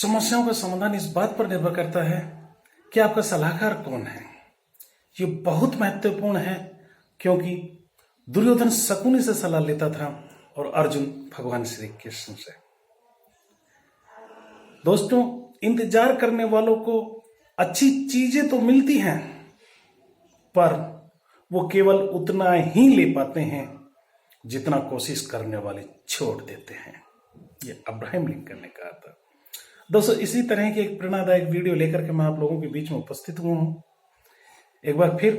समस्याओं का समाधान इस बात पर निर्भर करता है कि आपका सलाहकार कौन है। ये बहुत महत्वपूर्ण है क्योंकि दुर्योधन शकुनी से सलाह लेता था और अर्जुन भगवान श्री कृष्ण से। दोस्तों, इंतजार करने वालों को अच्छी चीजें तो मिलती हैं, पर वो केवल उतना ही ले पाते हैं जितना कोशिश करने वाले छोड़ देते हैं। ये अब्राहम लिंकन ने कहा था। दोस्तों, इसी तरह की एक प्रेरणादायक वीडियो लेकर के मैं आप लोगों के बीच में उपस्थित हुआ हूं। एक बार फिर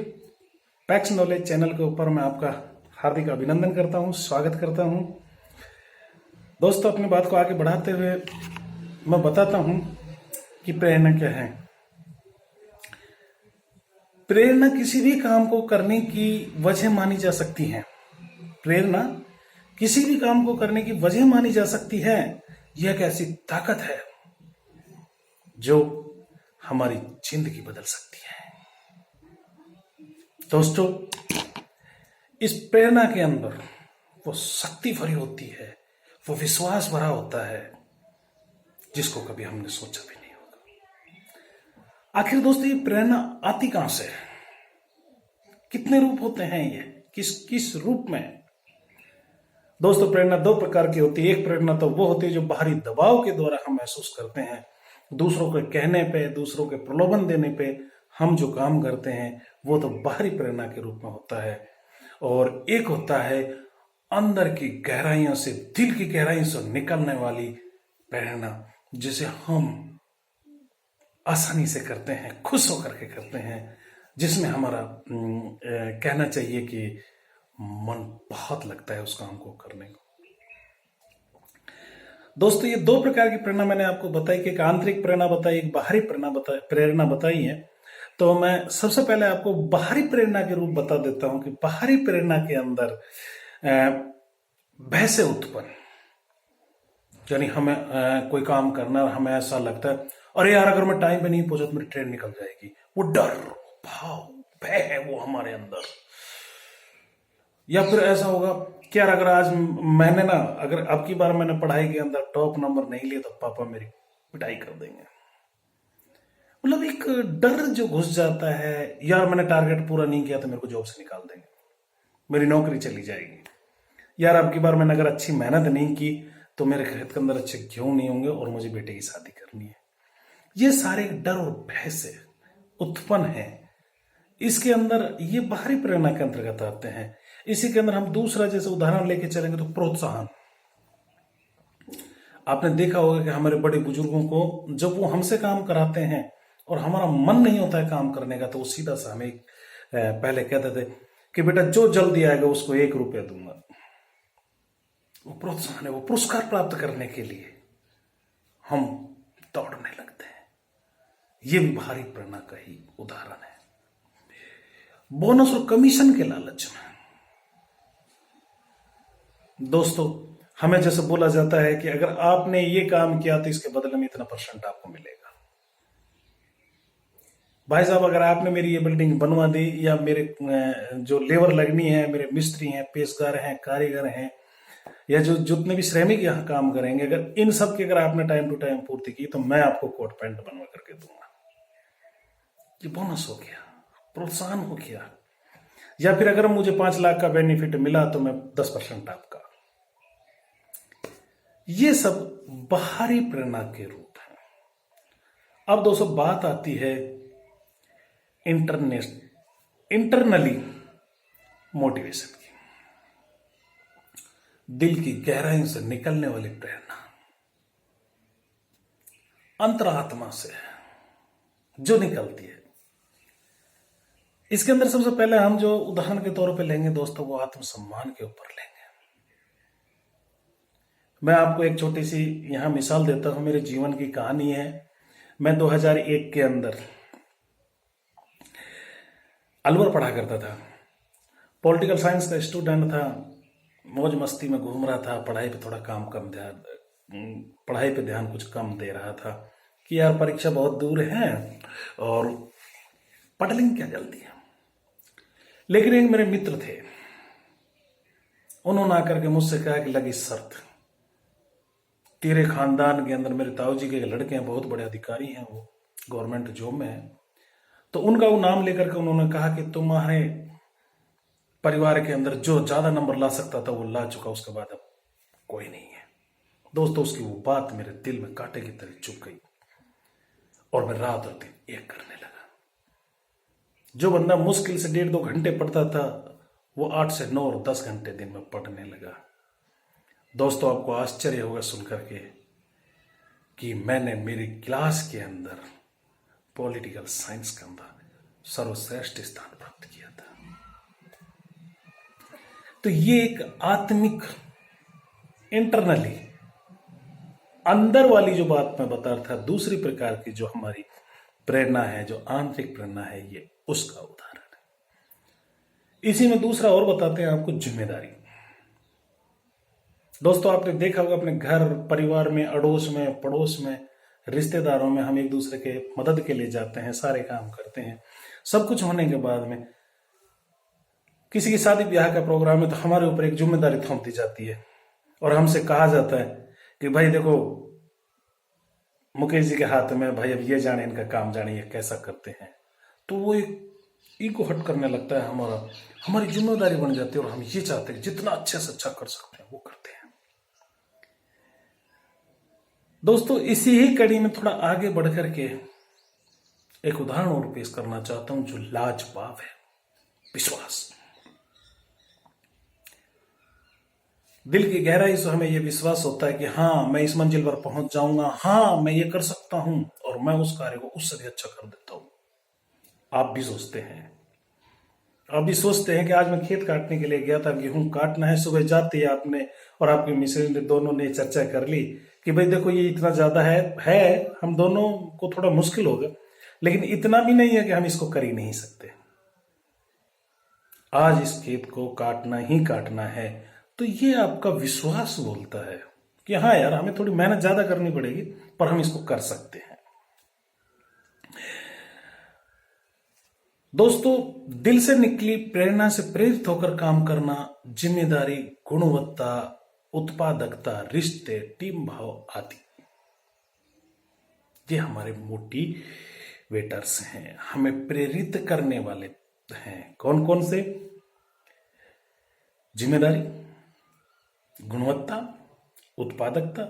पैक्स नॉलेज चैनल के ऊपर मैं आपका हार्दिक अभिनंदन करता हूं, स्वागत करता हूं। दोस्तों, अपनी बात को आगे बढ़ाते हुए मैं बताता हूं कि प्रेरणा क्या है। प्रेरणा किसी भी काम को करने की वजह मानी जा सकती है। प्रेरणा किसी भी काम को करने की वजह मानी जा सकती है। यह एक ऐसी ताकत है जो हमारी जिंदगी बदल सकती है। दोस्तों, इस प्रेरणा के अंदर वो शक्ति भरी होती है, वो विश्वास भरा होता है जिसको कभी हमने सोचा भी नहीं होगा। आखिर दोस्तों, ये प्रेरणा आती कहां से है? कितने रूप होते हैं ये? किस किस रूप में? दोस्तों, प्रेरणा दो प्रकार की होती है। एक प्रेरणा तो वो होती है जो बाहरी दबाव के द्वारा हम महसूस करते हैं। दूसरों के कहने पे, दूसरों के प्रलोभन देने पे हम जो काम करते हैं वो तो बाहरी प्रेरणा के रूप में होता है। और एक होता है अंदर की गहराइयों से, दिल की गहराइयों से निकलने वाली प्रेरणा, जिसे हम आसानी से करते हैं, खुश होकर के करते हैं, जिसमें हमारा कहना चाहिए कि मन बहुत लगता है उस काम को करने को। दोस्तों, ये दो प्रकार की प्रेरणा मैंने आपको बताई कि एक आंतरिक प्रेरणा बताई, एक बाहरी प्रेरणा बताई है। तो मैं सबसे पहले आपको बाहरी प्रेरणा के रूप बता देता हूं कि बाहरी प्रेरणा के अंदर भय से उत्पन्न, यानी हमें कोई काम करना, हमें ऐसा लगता है अरे यार, अगर मैं टाइम पे नहीं पहुंचा तो मेरी ट्रेन निकल जाएगी। वो डर, भाव, भय है वो हमारे अंदर। या फिर ऐसा होगा कि यार, अगर आज मैंने अगर अब की बार मैंने पढ़ाई के अंदर टॉप नंबर नहीं लिए तो पापा मेरी पिटाई कर देंगे। मतलब एक डर जो घुस जाता है, यार मैंने टारगेट पूरा नहीं किया तो मेरे को जॉब से निकाल देंगे, मेरी नौकरी चली जाएगी। यार, अब की बार मैंने अगर अच्छी मेहनत नहीं की तो मेरे खेत के अंदर अच्छे गेहूं नहीं होंगे और मुझे बेटे की शादी करनी है। ये सारे डर और भय से उत्पन्न है। इसके अंदर ये बाहरी प्रेरणा के अंतर्गत आते हैं। इसी के अंदर हम दूसरा जैसे उदाहरण लेके चलेंगे तो प्रोत्साहन। आपने देखा होगा कि हमारे बड़े बुजुर्गों को जब वो हमसे काम कराते हैं और हमारा मन नहीं होता है काम करने का, तो वो सीधा सा हमें पहले कहते थे कि बेटा जो जल्दी आएगा उसको 1 रुपया दूंगा। वो प्रोत्साहन है, वो पुरस्कार प्राप्त करने के लिए हम दौड़ने लगते हैं। ये भी बाहरी प्रेरणा का ही उदाहरण है। बोनस और कमीशन के लालच में दोस्तों, हमें जैसे बोला जाता है कि अगर आपने ये काम किया तो इसके बदले में इतना % आपको मिलेगा। भाई साहब, अगर आपने मेरी ये बिल्डिंग बनवा दी, या मेरे जो लेबर लगनी है, मेरे मिस्त्री हैं, पेशकार हैं, कारीगर हैं, या जो जितने भी श्रमिक यहाँ काम करेंगे, अगर इन सब की अगर आपने टाइम टू टाइम पूर्ति की तो मैं आपको कोट पैंट बनवा करके दूंगा। ये बोनस हो गया, प्रोत्साहन हो गया। या फिर अगर मुझे 5 लाख का बेनिफिट मिला तो मैं 10% आपका। ये सब बाहरी प्रेरणा के रूप है। अब दोस्तों, बात आती है इंटरनली मोटिवेशन की, दिल की गहराई से निकलने वाली प्रेरणा, अंतरात्मा से जो निकलती है। इसके अंदर सबसे पहले हम जो उदाहरण के तौर पे लेंगे दोस्तों, वो आत्मसम्मान के ऊपर लेंगे। मैं आपको एक छोटी सी यहां मिसाल देता हूं, मेरे जीवन की कहानी है। मैं 2001 के अंदर अलवर पढ़ा करता था। पॉलिटिकल साइंस का स्टूडेंट था, मौज मस्ती में घूम रहा था, पढ़ाई पे थोड़ा पढ़ाई पे ध्यान कुछ कम दे रहा था कि यार परीक्षा बहुत दूर है और पढ़ लेंगे क्या जल्दी है। लेकिन एक मेरे मित्र थे, उन्होंने आकर के मुझसे कहा कि लगी शर्त, तेरे खानदान के अंदर मेरे ताऊ जी के लड़के हैं, बहुत बड़े अधिकारी हैं, वो गवर्नमेंट जॉब में है। तो उनका वो नाम लेकर के उन्होंने कहा कि तुम्हारे परिवार के अंदर जो ज्यादा नंबर ला सकता था वो ला चुका, उसके बाद अब कोई नहीं है। दोस्तों, उसकी वो बात मेरे दिल में कांटे की तरह चुभ गई और मैं रात और दिन एक करने लगा। जो बंदा मुश्किल से 1.5-2 घंटे पढ़ता था, वो 8 से 9 और 10 घंटे दिन में पढ़ने लगा। दोस्तों, आपको आश्चर्य होगा सुनकर के कि मैंने मेरी क्लास के अंदर पॉलिटिकल साइंस के अंदर सर्वश्रेष्ठ स्थान प्राप्त किया था। तो ये एक आत्मिक, इंटरनली अंदर वाली जो बात मैं बता रहा था, दूसरी प्रकार की जो हमारी प्रेरणा है, जो आंतरिक प्रेरणा है, ये उसका उदाहरण है। इसी में दूसरा और बताते हैं आपको, जिम्मेदारी। दोस्तों, आपने देखा होगा अपने घर परिवार में, अड़ोस में, पड़ोस में, रिश्तेदारों में हम एक दूसरे के मदद के लिए जाते हैं, सारे काम करते हैं। सब कुछ होने के बाद में किसी की शादी ब्याह का प्रोग्राम है तो हमारे ऊपर एक जिम्मेदारी थोप दी जाती है और हमसे कहा जाता है कि भाई देखो, मुकेश जी के हाथ में, भाई अब ये जाने, इनका काम जाने, ये कैसा करते हैं। तो वो एक ईगो हट करने लगता है हमारा, हमारी जिम्मेदारी बन जाती है और हम ये चाहते हैं जितना अच्छे से अच्छा कर सकते हैं वो करते हैं। दोस्तों, इसी ही कड़ी में थोड़ा आगे बढ़ करके एक उदाहरण और पेश करना चाहता हूं जो लाजवाब है, विश्वास। दिल की गहराई से हमें यह विश्वास होता है कि हाँ, मैं इस मंजिल पर पहुंच जाऊंगा, हाँ मैं ये कर सकता हूं और मैं उस कार्य को उससे भी अच्छा कर देता हूं। आप भी सोचते हैं, आप भी सोचते हैं कि आज मैं खेत काटने के लिए गया था, गेहूं काटना है। सुबह जाते ही आपने और आपकी मिसेज ने, दोनों ने चर्चा कर ली कि भाई देखो, ये इतना ज्यादा है, हम दोनों को थोड़ा मुश्किल होगा, लेकिन इतना भी नहीं है कि हम इसको कर ही नहीं सकते। आज इस खेत को काटना ही काटना है। तो ये आपका विश्वास बोलता है कि हाँ यार, हमें थोड़ी मेहनत ज्यादा करनी पड़ेगी पर हम इसको कर सकते हैं। दोस्तों, दिल से निकली प्रेरणा से प्रेरित होकर काम करना, जिम्मेदारी, गुणवत्ता, उत्पादकता, रिश्ते, टीम भाव आदि, ये हमारे मोटिवेटर्स हैं, हमें प्रेरित करने वाले हैं। कौन कौन से? जिम्मेदारी, गुणवत्ता, उत्पादकता,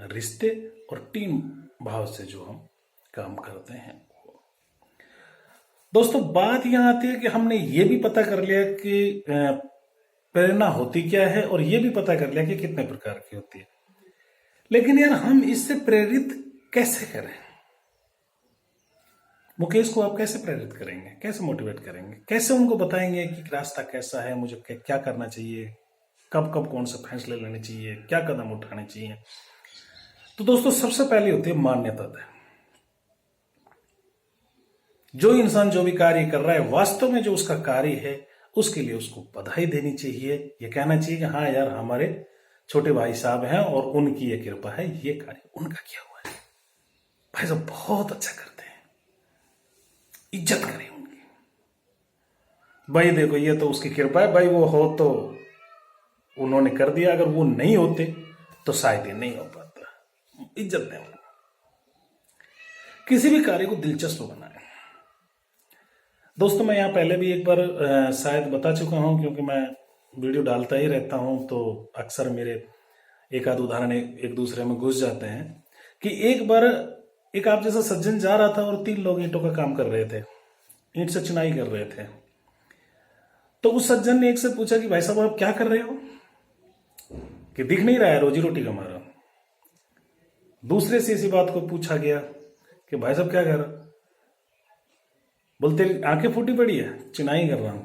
रिश्ते और टीम भाव से जो हम काम करते हैं। दोस्तों, बात यहां आती है कि हमने ये भी पता कर लिया कि प्रेरणा होती क्या है और ये भी पता कर लिया कि कितने प्रकार की होती है, लेकिन यार हम इससे प्रेरित कैसे करें? मुकेश को आप कैसे प्रेरित करेंगे, कैसे मोटिवेट करेंगे, कैसे उनको बताएंगे कि रास्ता कैसा है, मुझे क्या करना चाहिए, कब कब कौन से फैसले लेने चाहिए, क्या कदम उठाने चाहिए? तो दोस्तों, सबसे पहले होती है मान्यता तय। जो इंसान जो भी कार्य कर रहा है, वास्तव में जो उसका कार्य है, उसके लिए उसको बधाई देनी चाहिए। ये कहना चाहिए कि हाँ यार, हमारे छोटे भाई साहब हैं और उनकी ये कृपा है, ये कार्य उनका किया हुआ है, भाई साहब बहुत अच्छा करते हैं, इज्जत करें उनकी। भाई देखो, ये तो उसकी कृपा है, भाई वो हो तो उन्होंने कर दिया, अगर वो नहीं होते तो शायद ये नहीं हो पाता। इज्जत दें उनको। किसी भी कार्य को दिलचस्प बनाएं। दोस्तों, मैं यहाँ पहले भी एक बार शायद बता चुका हूँ, क्योंकि मैं वीडियो डालता ही रहता हूँ, तो अक्सर मेरे एक आध उदाहरण एक दूसरे में घुस जाते हैं। कि एक बार एक आप जैसा सज्जन जा रहा था और 3 लोग ईंटों का काम कर रहे थे, ईंट से चिनाई कर रहे थे। तो उस सज्जन ने एक से पूछा कि भाई साहब, आप क्या कर रहे हो, कि दिख नहीं रहा है, रोजी रोटी कमा रहा। दूसरे से इसी बात को पूछा गया कि भाई साहब क्या कर रहा? बोलते आंखें फूटी पड़ी है, चिनाई कर रहा हूं।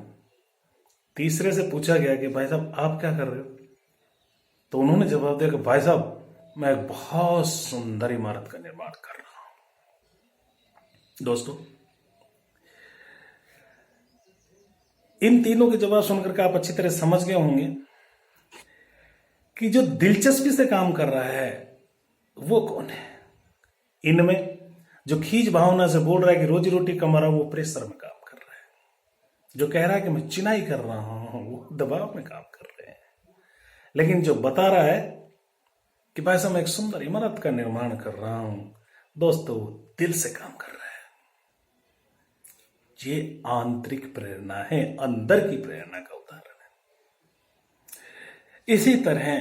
तीसरे से पूछा गया कि भाई साहब आप क्या कर रहे हो? तो उन्होंने जवाब दिया कि भाई साहब, मैं एक बहुत सुंदर इमारत का निर्माण कर रहा हूं। दोस्तों, इन तीनों के जवाब सुनकर के आप अच्छी तरह समझ गए होंगे कि जो दिलचस्पी से काम कर रहा है वो कौन है। इनमें जो खींच भावना से बोल रहा है कि रोजी रोटी कमा रहा हूं, वो प्रेशर में काम कर रहा है। जो कह रहा है कि मैं चिनाई कर रहा हूं, वो दबाव में काम कर रहे हैं। लेकिन जो बता रहा है कि भाई साहब मैं एक सुंदर इमारत का निर्माण कर रहा हूं, दोस्तों दिल से काम कर रहा है। ये आंतरिक प्रेरणा है, अंदर की प्रेरणा का उदाहरण है। इसी तरह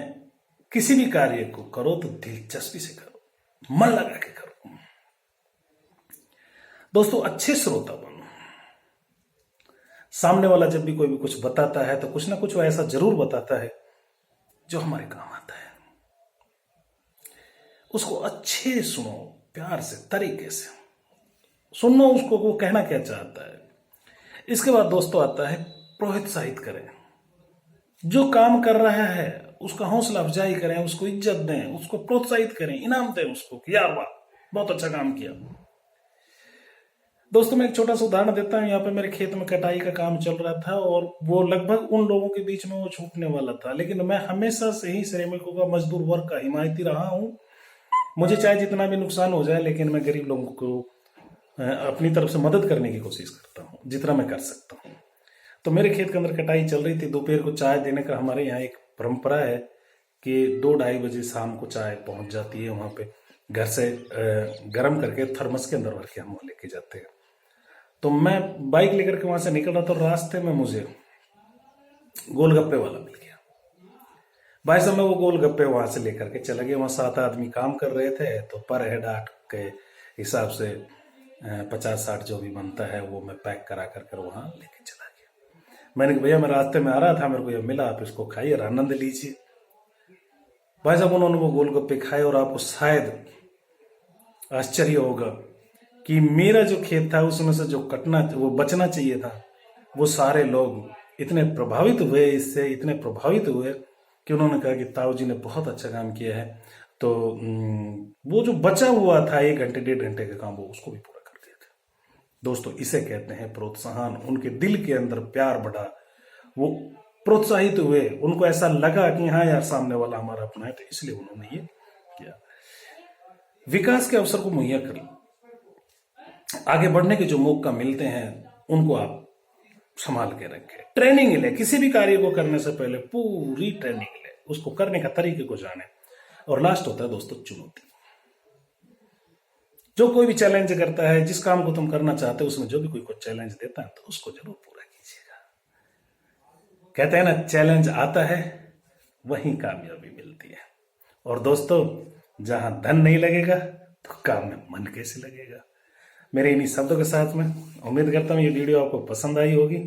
किसी भी कार्य को करो तो दिलचस्पी से करो, मन लगा के करो। दोस्तों अच्छे श्रोता बनो। सामने वाला जब भी कोई भी कुछ बताता है तो कुछ ना कुछ वो ऐसा जरूर बताता है जो हमारे काम आता है। उसको अच्छे सुनो, प्यार से, तरीके से सुनो उसको, वो कहना क्या चाहता है। इसके बाद दोस्तों आता है प्रोत्साहित करें। जो काम कर रहा है उसका हौसला अफजाई करें, उसको इज्जत दें, उसको प्रोत्साहित करें, इनाम दें उसको कि यार वाह बहुत अच्छा काम किया। दोस्तों मैं एक छोटा सा उदाहरण देता हूँ। यहाँ पे मेरे खेत में कटाई का काम चल रहा था और वो लगभग उन लोगों के बीच में वो छूटने वाला था, लेकिन मैं हमेशा से ही श्रमिकों का, मजदूर वर्ग का हिमायती रहा हूँ। मुझे चाहे जितना भी नुकसान हो जाए, लेकिन मैं गरीब लोगों को अपनी तरफ से मदद करने की कोशिश करता हूँ जितना मैं कर सकता हूँ। तो मेरे खेत के अंदर कटाई चल रही थी। दोपहर को चाय देने का हमारे यहाँ एक परंपरा है कि 2-2:30 बजे शाम को चाय पहुंच जाती है वहां पे। घर से गर्म करके थर्मस के अंदर भर के हम वहां लेके जाते हैं। तो मैं बाइक लेकर के वहां से निकल रहा था, रास्ते में मुझे गोलगप्पे वाला मिल गया। भाई साहब मैं वो गोलगप्पे वहां से लेकर के चला गया। वहां 7 आदमी काम कर रहे थे, तो पर हेड 8 के हिसाब से 50-60 जो भी बनता है वो मैं पैक करा कर वहां लेके चला गया। मैंने कहा भैया मैं रास्ते में आ रहा था, मेरे को ये मिला, आप इसको खाइए और आनंद लीजिए। भाई साहब उन्होंने वो गोलगप्पे खाए और आपको शायद आश्चर्य होगा कि मेरा जो खेत था उसमें से जो वो बचना चाहिए था, वो सारे लोग इतने प्रभावित हुए, इससे इतने प्रभावित हुए कि उन्होंने कहा कि ताऊ जी ने बहुत अच्छा काम किया है। तो वो जो बचा हुआ था 1 घंटे 1.5 घंटे का काम, वो उसको भी पूरा कर दिया था। दोस्तों इसे कहते हैं प्रोत्साहन। उनके दिल के अंदर प्यार बढ़ा, वो प्रोत्साहित हुए, उनको ऐसा लगा कि हाँ यार सामने वाला हमारा अपना है, तो इसलिए उन्होंने ये किया। विकास के अवसर को मुहैया कर, आगे बढ़ने के जो मौका मिलते हैं उनको आप संभाल के रखें। ट्रेनिंग ले, किसी भी कार्य को करने से पहले पूरी ट्रेनिंग ले, उसको करने का तरीके को जाने। और लास्ट होता है दोस्तों चुनौती। जो कोई भी चैलेंज करता है, जिस काम को तुम करना चाहते हो उसमें जो भी कोई को चैलेंज देता है तो उसको जरूर पूरा कीजिएगा। कहते हैं ना चैलेंज आता है वहीं कामयाबी मिलती है। और दोस्तों जहां धन नहीं लगेगा तो काम में मन कैसे लगेगा। मेरे इन्हीं शब्दों के साथ में उम्मीद करता हूं ये वीडियो आपको पसंद आई होगी।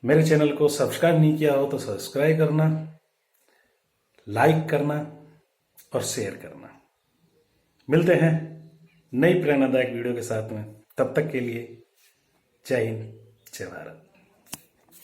मेरे चैनल को सब्सक्राइब नहीं किया हो तो सब्सक्राइब करना, लाइक करना और शेयर करना। मिलते हैं नई प्रेरणादायक वीडियो के साथ में। तब तक के लिए जय हिंद, जय भारत।